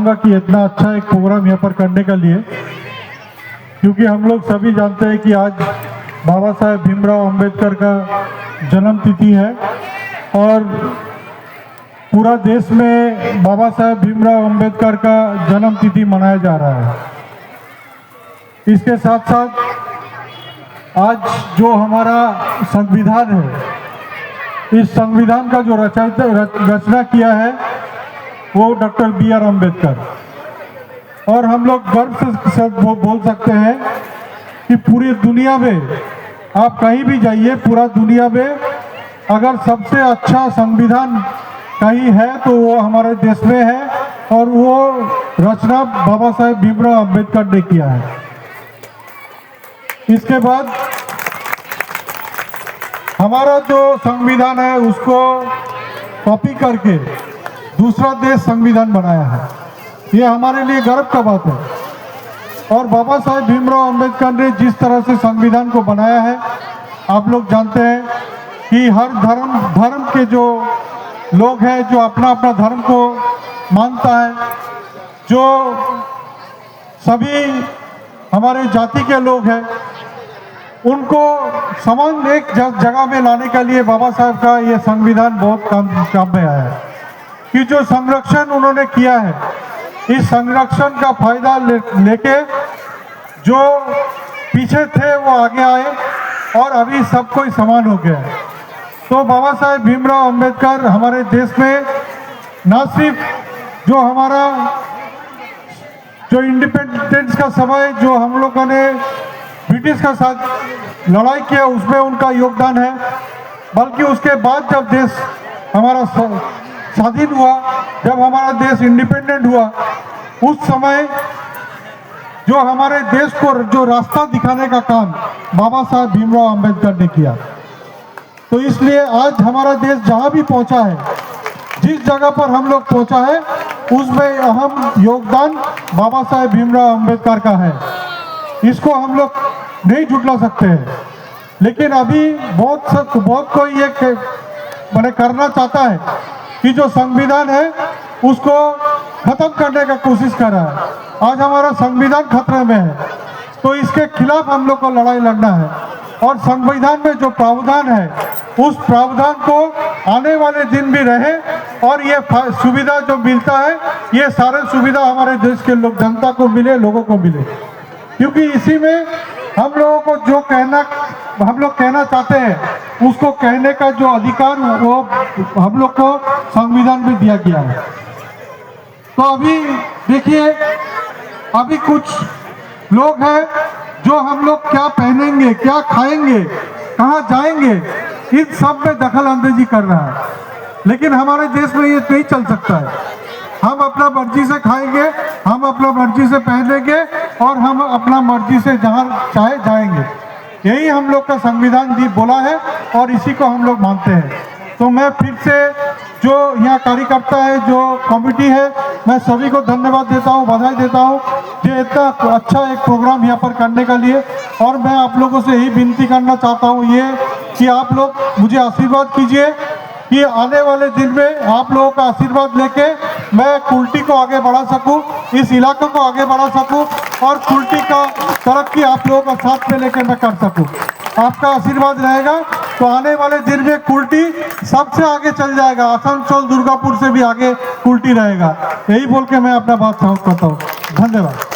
कि इतना अच्छा एक प्रोग्राम यहाँ पर करने के लिए, क्योंकि हम लोग सभी जानते हैं कि आज बाबा साहेब भीमराव अंबेडकर का जन्म तिथि है और पूरा देश में बाबा साहेब भीमराव अंबेडकर का जन्म तिथि मनाया जा रहा है। इसके साथ साथ आज जो हमारा संविधान है, इस संविधान का जो रचना किया है वो डॉक्टर B.R. अम्बेडकर। और हम लोग गर्व से बोल सकते हैं कि पूरी दुनिया में आप कहीं भी जाइए, पूरा दुनिया में अगर सबसे अच्छा संविधान कहीं है तो वो हमारे देश में है और वो रचना बाबा साहेब भीमराव अम्बेडकर ने किया है। इसके बाद हमारा जो संविधान है उसको कॉपी करके दूसरा देश संविधान बनाया है, ये हमारे लिए गर्व का बात है। और बाबा साहेब भीमराव अम्बेडकर ने जिस तरह से संविधान को बनाया है, आप लोग जानते हैं कि हर धर्म के जो लोग हैं, जो अपना अपना धर्म को मानता है, जो सभी हमारे जाति के लोग हैं, उनको समान एक जगह में लाने के लिए बाबा साहब का ये संविधान बहुत काम में आया है। कि जो संरक्षण उन्होंने किया है, इस संरक्षण का फायदा लेके जो पीछे थे वो आगे आए और अभी सब कोई समान हो गया है। तो बाबा साहेब भीमराव अंबेडकर हमारे देश में न सिर्फ जो हमारा जो इंडिपेंडेंस का समय जो हम लोगों ने ब्रिटिश का साथ लड़ाई किया उसमें उनका योगदान है, बल्कि उसके बाद जब देश हमारा स्वाधीन हुआ, जब हमारा देश इंडिपेंडेंट हुआ, उस समय जो हमारे देश को जो रास्ता दिखाने का काम बाबा साहब भीमराव अंबेडकर ने किया। तो इसलिए आज हमारा देश जहाँ भी पहुँचा है, जिस जगह पर हम लोग पहुँचा है, उसमें अहम योगदान बाबा साहेब भीमराव अंबेडकर का है। इसको हम लोग नहीं झुटला सकते हैं। लेकिन अभी बहुत कोई ये मैंने करना चाहता है कि जो संविधान है उसको खत्म करने का कोशिश कर रहा है। आज हमारा संविधान खतरे में है, तो इसके खिलाफ हम लोग को लड़ाई लड़ना है। और संविधान में जो प्रावधान है, उस प्रावधान को आने वाले दिन भी रहे और ये सुविधा जो मिलता है, ये सारे सुविधा हमारे देश के लोग जनता को मिले, लोगों को मिले। क्योंकि इसी में हम लोगों को जो हम लोग कहना चाहते हैं, उसको कहने का जो अधिकार वो हम लोग को संविधान में दिया गया है। तो अभी देखिए, अभी कुछ लोग हैं जो हम लोग क्या पहनेंगे, क्या खाएंगे, कहाँ जाएंगे, इन सब में दखल अंदाजी कर रहा है। लेकिन हमारे देश में ये नहीं चल सकता है। हम अपना मर्जी से खाएंगे, हम अपना मर्जी से पहनेंगे और हम अपना मर्जी से जहाँ चाहे जाएंगे। यही हम लोग का संविधान बोला है और इसी को हम लोग मानते हैं। तो मैं फिर से जो यहाँ कार्यकर्ता है, जो कमेटी है, मैं सभी को धन्यवाद देता हूँ, बधाई देता हूँ कि इतना अच्छा एक प्रोग्राम यहाँ पर करने के लिए। और मैं आप लोगों से यही विनती करना चाहता हूँ ये कि आप लोग मुझे आशीर्वाद कीजिए कि आने वाले दिन में आप लोगों का आशीर्वाद लेके मैं कुल्टी को आगे बढ़ा सकूं, इस इलाके को आगे बढ़ा सकूं और कुल्टी का तरक्की आप लोगों का साथ में लेकर मैं कर सकूं। आपका आशीर्वाद रहेगा तो आने वाले दिन में कुल्टी सबसे आगे चल जाएगा। आसनसोल दुर्गापुर से भी आगे कुल्टी रहेगा। यही बोल के मैं अपना बात समाप्त करता हूँ। धन्यवाद।